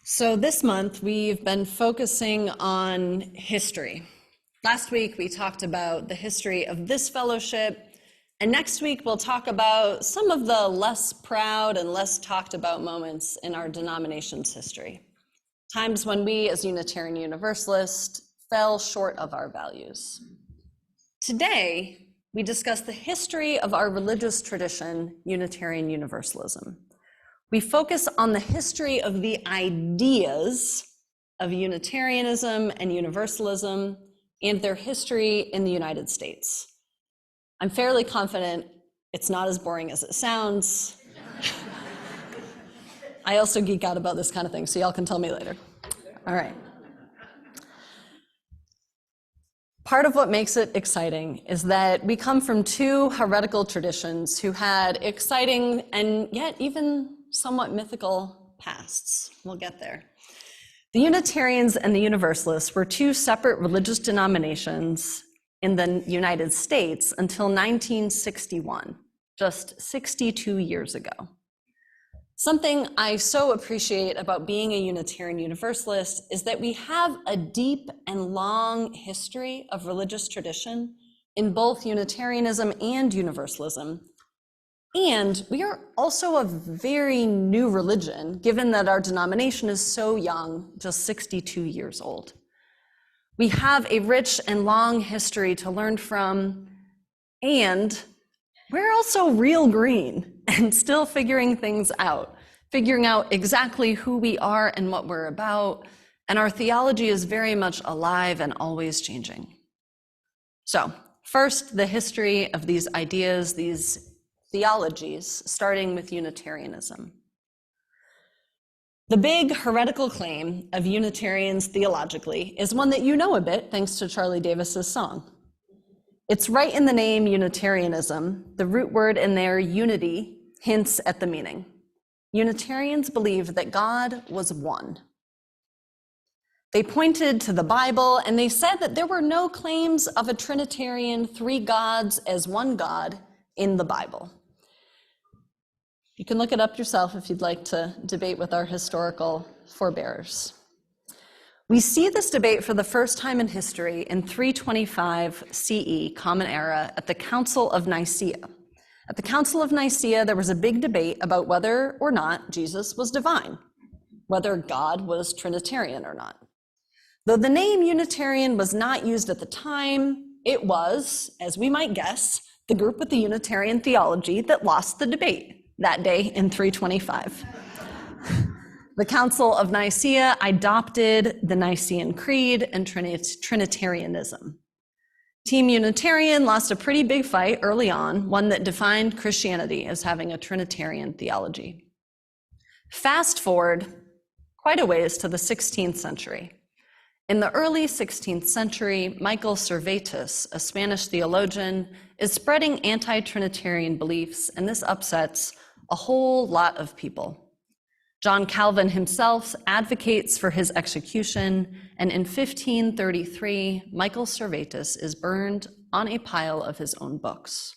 So this month, we've been focusing on history. Last week, we talked about the history of this fellowship, and next week, we'll talk about some of the less proud and less talked about moments in our denomination's history. Times when we, as Unitarian Universalists, fell short of our values. Today, we discuss the history of our religious tradition, Unitarian Universalism. We focus on the history of the ideas of Unitarianism and Universalism and their history in the United States. I'm fairly confident it's not as boring as it sounds. I also geek out about this kind of thing, so y'all can tell me later. All right. Part of what makes it exciting is that we come from two heretical traditions who had exciting and yet even somewhat mythical pasts. We'll get there. The Unitarians and the Universalists were two separate religious denominations in the United States until 1961, just 62 years ago. Something I so appreciate about being a Unitarian Universalist is that we have a deep and long history of religious tradition in both Unitarianism and Universalism. And we are also a very new religion, given that our denomination is so young, just 62 years old. We have a rich and long history to learn from, and we're also real green and still figuring things out, figuring out exactly who we are and what we're about, and our theology is very much alive and always changing. So, first, the history of these ideas, these theologies, starting with Unitarianism. The big heretical claim of Unitarians theologically is one that you know a bit thanks to Charlie Davis's song. It's right in the name Unitarianism. The root word in there, unity, hints at the meaning. Unitarians believed that God was one. They pointed to the Bible and they said that there were no claims of a Trinitarian, three gods as one God in the Bible. You can look it up yourself if you'd like to debate with our historical forebears. We see this debate for the first time in history in 325 CE, Common Era, at the Council of Nicaea. At the Council of Nicaea, there was a big debate about whether or not Jesus was divine, whether God was Trinitarian or not. Though the name Unitarian was not used at the time, it was, as we might guess, the group with the Unitarian theology that lost the debate that day in 325. The Council of Nicaea adopted the Nicene Creed and Trinitarianism. Team Unitarian lost a pretty big fight early on, one that defined Christianity as having a Trinitarian theology. Fast forward quite a ways to the 16th century. In the early 16th century, Michael Servetus, a Spanish theologian, is spreading anti-Trinitarian beliefs, and this upsets a whole lot of people. John Calvin himself advocates for his execution, and in 1533, Michael Servetus is burned on a pile of his own books.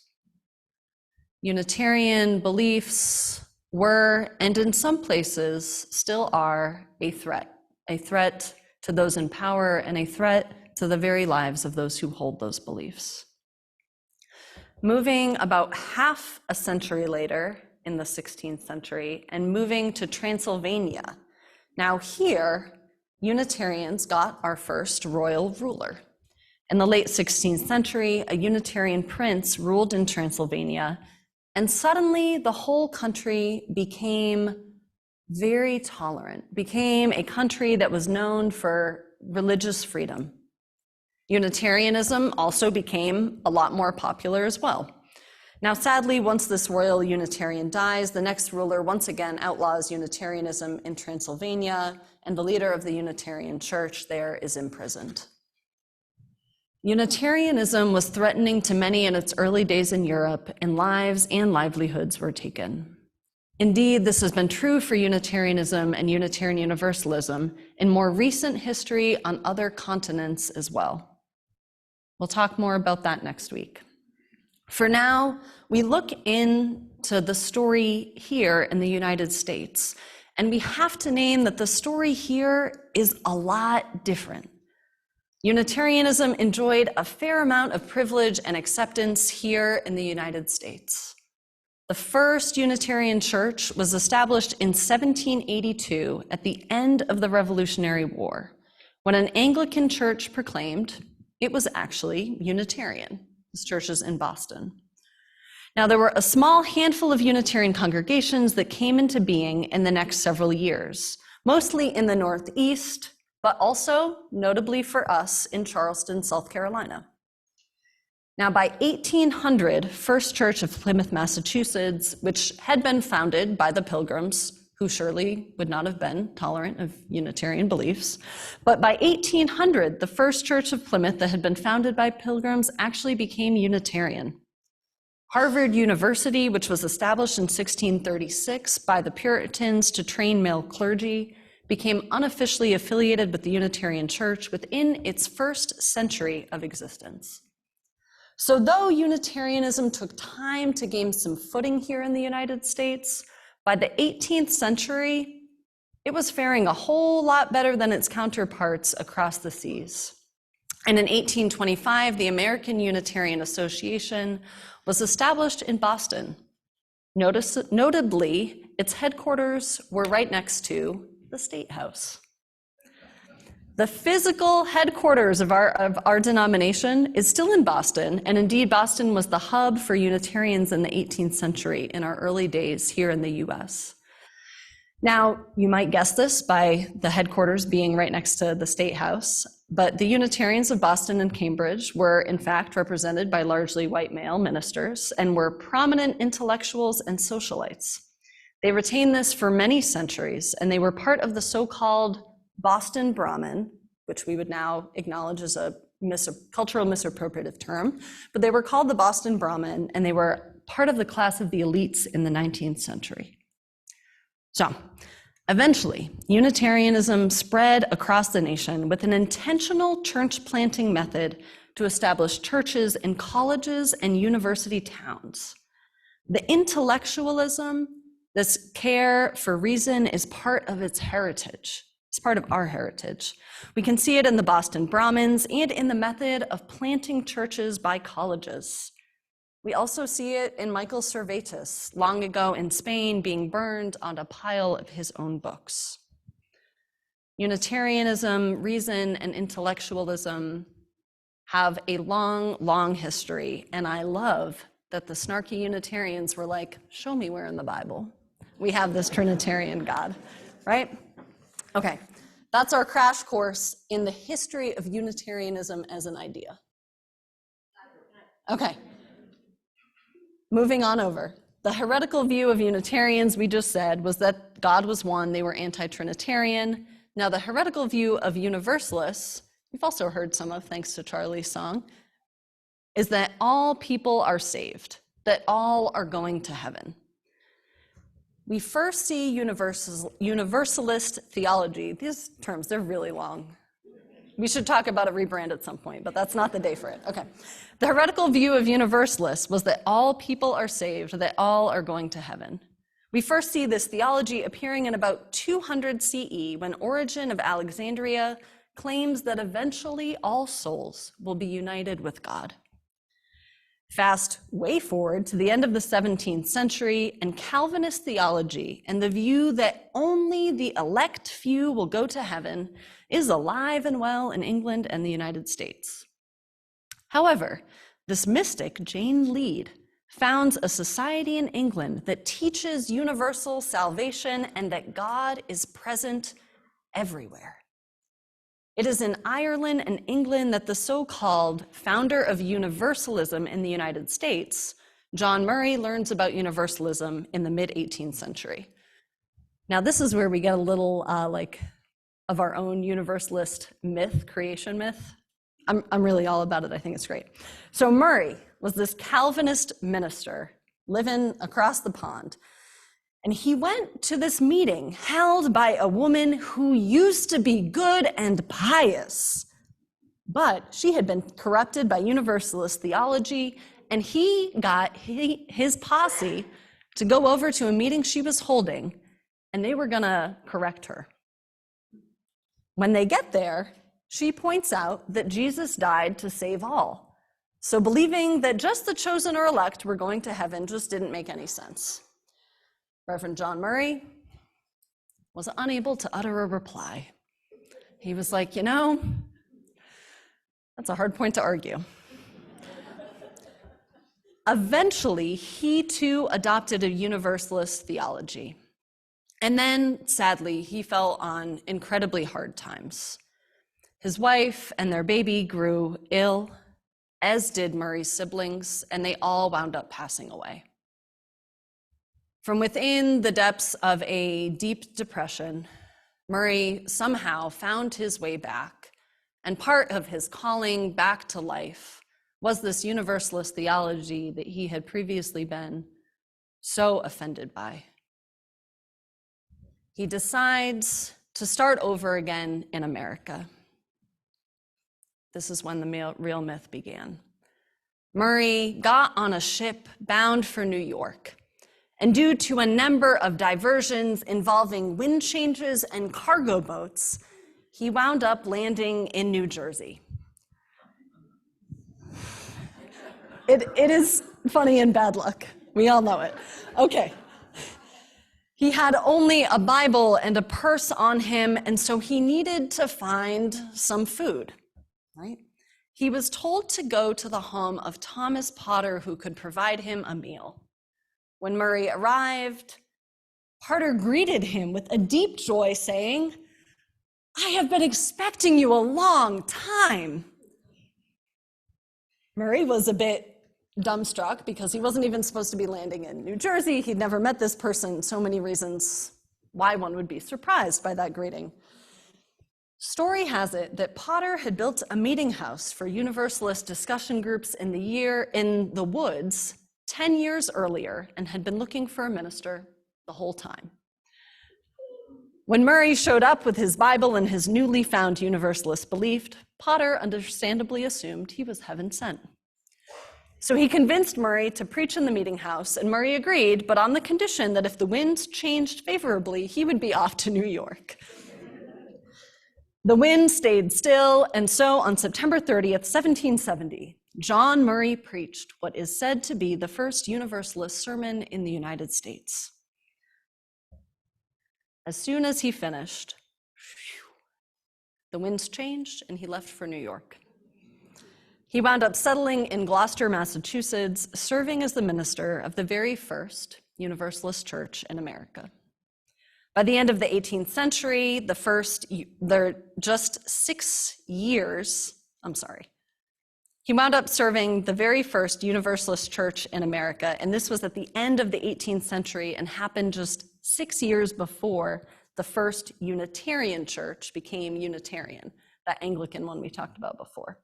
Unitarian beliefs were, and in some places still are, a threat to those in power and a threat to the very lives of those who hold those beliefs. Moving about half a century later, in the 16th century, and moving to Transylvania. Now here, Unitarians got our first royal ruler. In the late 16th century, a Unitarian prince ruled in Transylvania, and suddenly the whole country became very tolerant, became a country that was known for religious freedom. Unitarianism also became a lot more popular as well. Now, sadly, once this royal Unitarian dies, the next ruler once again outlaws Unitarianism in Transylvania, and the leader of the Unitarian Church there is imprisoned. Unitarianism was threatening to many in its early days in Europe, and lives and livelihoods were taken. Indeed, this has been true for Unitarianism and Unitarian Universalism in more recent history on other continents as well. We'll talk more about that next week. For now, we look into the story here in the United States And we have to name that the story here is a lot different. Unitarianism enjoyed a fair amount of privilege and acceptance here in the United States. The first Unitarian church was established in 1782 at the end of the Revolutionary War, when an Anglican church proclaimed it was actually Unitarian. This church is in Boston. Now, there were a small handful of Unitarian congregations that came into being in the next several years, mostly in the Northeast, but also, notably for us, in Charleston, South Carolina. Now, by 1800, First Church of Plymouth, Massachusetts, which had been founded by the Pilgrims, who surely would not have been tolerant of Unitarian beliefs, but by 1800, the First Church of Plymouth that had been founded by Pilgrims actually became Unitarian. Harvard University, which was established in 1636 by the Puritans to train male clergy, became unofficially affiliated with the Unitarian Church within its first century of existence. So though Unitarianism took time to gain some footing here in the United States, by the 18th century, it was faring a whole lot better than its counterparts across the seas. And in 1825, the American Unitarian Association was established in Boston. Notably, its headquarters were right next to the State House. The physical headquarters of our denomination is still in Boston, and indeed Boston was the hub for Unitarians in the 18th century in our early days here in the US. Now, you might guess this by the headquarters being right next to the State House, but the Unitarians of Boston and Cambridge were in fact represented by largely white male ministers and were prominent intellectuals and socialites. They retained this for many centuries, and they were part of the so-called Boston Brahmin, which we would now acknowledge as a cultural misappropriative term, but they were called the Boston Brahmin, and they were part of the class of the elites in the 19th century. So, eventually, Unitarianism spread across the nation with an intentional church planting method to establish churches in colleges and university towns. The intellectualism, this care for reason, is part of its heritage. It's part of our heritage. We can see it in the Boston Brahmins and in the method of planting churches by colleges. We also see it in Michael Servetus, long ago in Spain, being burned on a pile of his own books. Unitarianism, reason, and intellectualism have a long, long history, and I love that the snarky Unitarians were like, show me where in the Bible we have this Trinitarian God, right? Okay, that's our crash course in the history of Unitarianism as an idea. Okay, moving on over. The heretical view of Unitarians, we just said, was that God was one, they were anti-Trinitarian. Now the heretical view of Universalists, you've also heard some of thanks to Charlie's song, is that all people are saved, that all are going to heaven. We first see universalist theology. These terms, they're really long. We should talk about a rebrand at some point, but that's not the day for it. Okay. The heretical view of Universalists was that all people are saved, that all are going to heaven. We first see this theology appearing in about 200 CE when Origen of Alexandria claims that eventually all souls will be united with God. Fast way forward to the end of the 17th century, and Calvinist theology and the view that only the elect few will go to heaven is alive and well in England and the United States. However, this mystic, Jane Lead, founds a society in England that teaches universal salvation and that God is present everywhere. It is in Ireland and England that the so-called founder of Universalism in the United States, John Murray, learns about Universalism in the mid-18th century. Now, this is where we get a little of our own Universalist myth, creation myth. I'm really all about it. I think it's great. So Murray was this Calvinist minister living across the pond. And he went to this meeting held by a woman who used to be good and pious, but she had been corrupted by Universalist theology, and he got his posse to go over to a meeting she was holding and they were gonna correct her. When they get there, she points out that Jesus died to save all. So believing that just the chosen or elect were going to heaven just didn't make any sense. Reverend John Murray was unable to utter a reply. He was like, that's a hard point to argue. Eventually, he too adopted a Universalist theology. And then, sadly, he fell on incredibly hard times. His wife and their baby grew ill, as did Murray's siblings, and they all wound up passing away. From within the depths of a deep depression, Murray somehow found his way back, and part of his calling back to life was this Universalist theology that he had previously been so offended by. He decides to start over again in America. This is when the real myth began. Murray got on a ship bound for New York, and due to a number of diversions involving wind changes and cargo boats, he wound up landing in New Jersey. It is funny and bad luck. We all know it. Okay. He had only a Bible and a purse on him, and so he needed to find some food, right? He was told to go to the home of Thomas Potter, who could provide him a meal. When Murray arrived, Potter greeted him with a deep joy, saying, "I have been expecting you a long time." Murray was a bit dumbstruck because he wasn't even supposed to be landing in New Jersey. He'd never met this person. So many reasons why one would be surprised by that greeting. Story has it that Potter had built a meeting house for Universalist discussion groups in the woods 10 years earlier and had been looking for a minister the whole time. When Murray showed up with his Bible and his newly found Universalist belief, Potter understandably assumed he was heaven sent. So he convinced Murray to preach in the meeting house, and Murray agreed, but on the condition that if the winds changed favorably, he would be off to New York. The wind stayed still, and so on September 30th, 1770, John Murray preached what is said to be the first Universalist sermon in the United States. As soon as he finished, the winds changed and he left for New York. He wound up settling in Gloucester, Massachusetts, serving as the minister of the very first Universalist church in America. By the end of the 18th century, he wound up serving the very first Universalist church in America, and this was at the end of the 18th century and happened just 6 years before the first Unitarian church became Unitarian, that Anglican one we talked about before.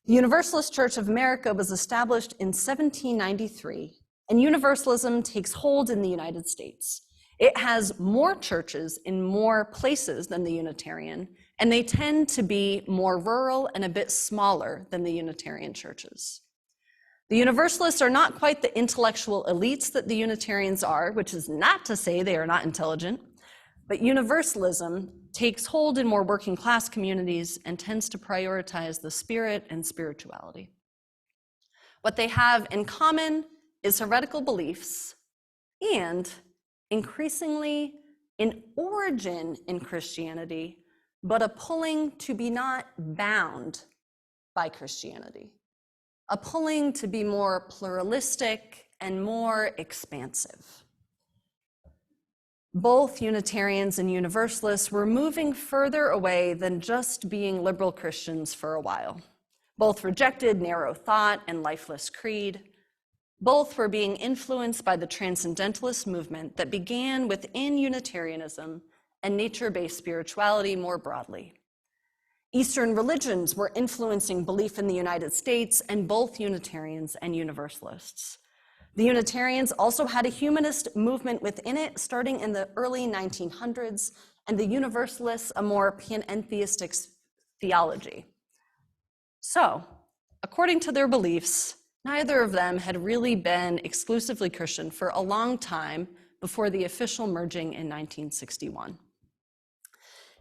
The Universalist Church of America was established in 1793, and Universalism takes hold in the United States. It has more churches in more places than the Unitarian, and they tend to be more rural and a bit smaller than the Unitarian churches. The Universalists are not quite the intellectual elites that the Unitarians are, which is not to say they are not intelligent, but Universalism takes hold in more working class communities and tends to prioritize the spirit and spirituality. What they have in common is heretical beliefs and increasingly an origin in Christianity, but a pulling to be not bound by Christianity, a pulling to be more pluralistic and more expansive. Both Unitarians and Universalists were moving further away than just being liberal Christians for a while. Both rejected narrow thought and lifeless creed. Both were being influenced by the transcendentalist movement that began within Unitarianism and nature-based spirituality more broadly. Eastern religions were influencing belief in the United States, and both Unitarians and Universalists. The Unitarians also had a humanist movement within it starting in the early 1900s, and the Universalists a more panentheistic theology. So, according to their beliefs, neither of them had really been exclusively Christian for a long time before the official merging in 1961.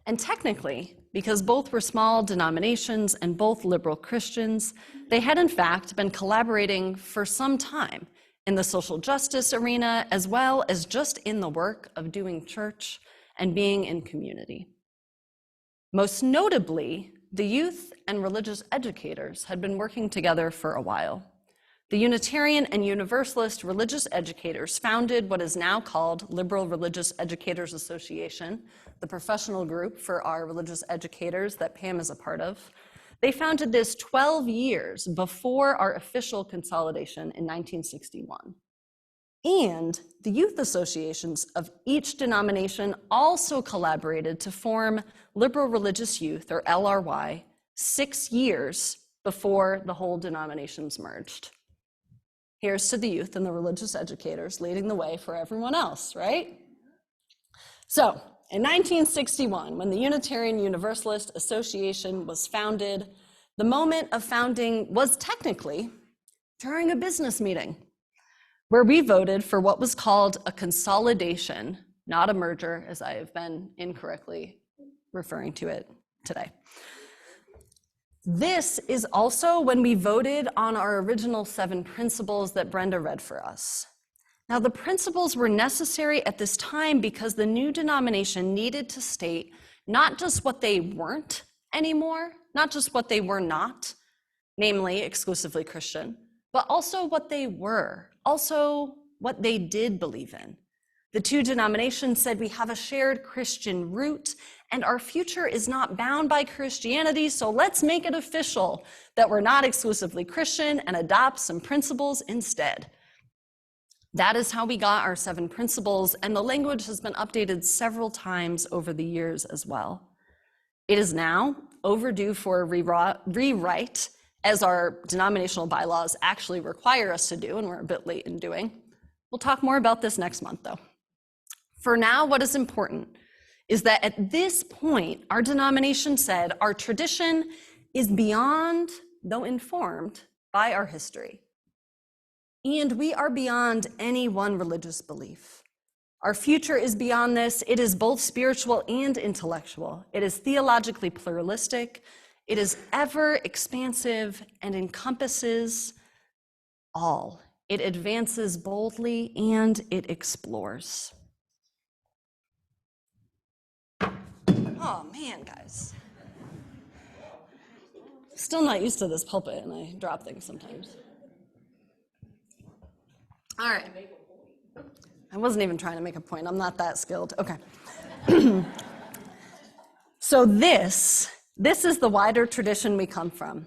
And technically, because both were small denominations and both liberal Christians, they had in fact been collaborating for some time in the social justice arena, as well as just in the work of doing church and being in community. Most notably, the youth and religious educators had been working together for a while. The Unitarian and Universalist religious educators founded what is now called Liberal Religious Educators Association, the professional group for our religious educators that Pam is a part of. They founded this 12 years before our official consolidation in 1961. And the youth associations of each denomination also collaborated to form Liberal Religious Youth, or LRY, 6 years before the whole denominations merged. Here's to the youth and the religious educators leading the way for everyone else, right? So, in 1961, when the Unitarian Universalist Association was founded, the moment of founding was technically during a business meeting, where we voted for what was called a consolidation, not a merger, as I have been incorrectly referring to it today. This is also when we voted on our original 7 principles that Brenda read for us. Now, the principles were necessary at this time because the new denomination needed to state not just what they weren't anymore, not just what they were not, namely exclusively Christian, but also what they were, also what they did believe in. The two denominations said we have a shared Christian root and our future is not bound by Christianity, so let's make it official that we're not exclusively Christian and adopt some principles instead. That is how we got our 7 principles, and the language has been updated several times over the years as well. It is now overdue for a rewrite, as our denominational bylaws actually require us to do, and we're a bit late in doing. We'll talk more about this next month, though. For now, what is important is that at this point, our denomination said our tradition is beyond, though informed, by our history. And we are beyond any one religious belief. Our future is beyond this. It is both spiritual and intellectual. It is theologically pluralistic. It is ever expansive and encompasses all. It advances boldly and it explores. Oh man, guys. Still not used to this pulpit and I drop things sometimes. All right. I wasn't even trying to make a point. I'm not that skilled. Okay. So this is the wider tradition we come from.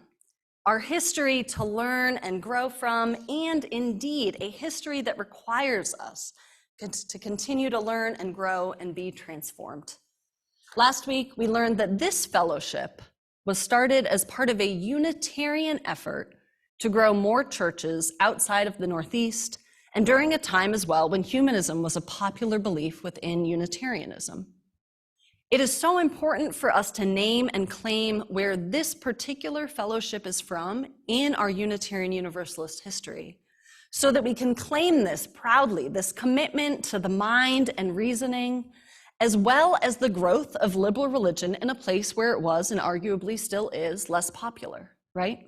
Our history to learn and grow from, and indeed a history that requires us to continue to learn and grow and be transformed. Last week, we learned that this fellowship was started as part of a Unitarian effort to grow more churches outside of the Northeast, and during a time as well when humanism was a popular belief within Unitarianism. It is so important for us to name and claim where this particular fellowship is from in our Unitarian Universalist history, so that we can claim this proudly, this commitment to the mind and reasoning, as well as the growth of liberal religion in a place where it was, and arguably still is, less popular, right?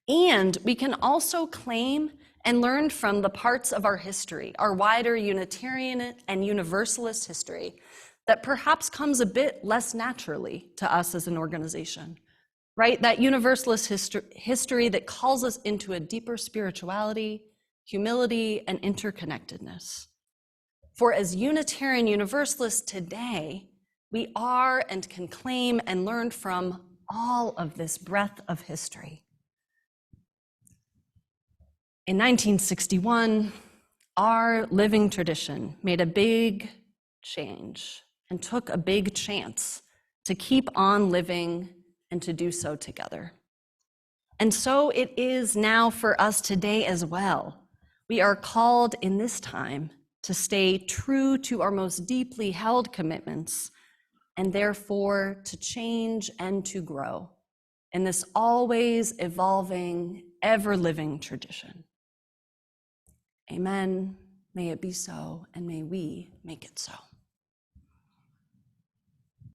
And we can also claim and learn from the parts of our history, our wider Unitarian and Universalist history, that perhaps comes a bit less naturally to us as an organization, right? That Universalist history that calls us into a deeper spirituality, humility, and interconnectedness. For as Unitarian Universalists today, we are and can claim and learn from all of this breadth of history. In 1961, our living tradition made a big change and took a big chance to keep on living and to do so together. And so it is now for us today as well. We are called in this time to stay true to our most deeply held commitments, and therefore to change and to grow in this always evolving, ever living tradition. Amen, May it be so, and may we make it so.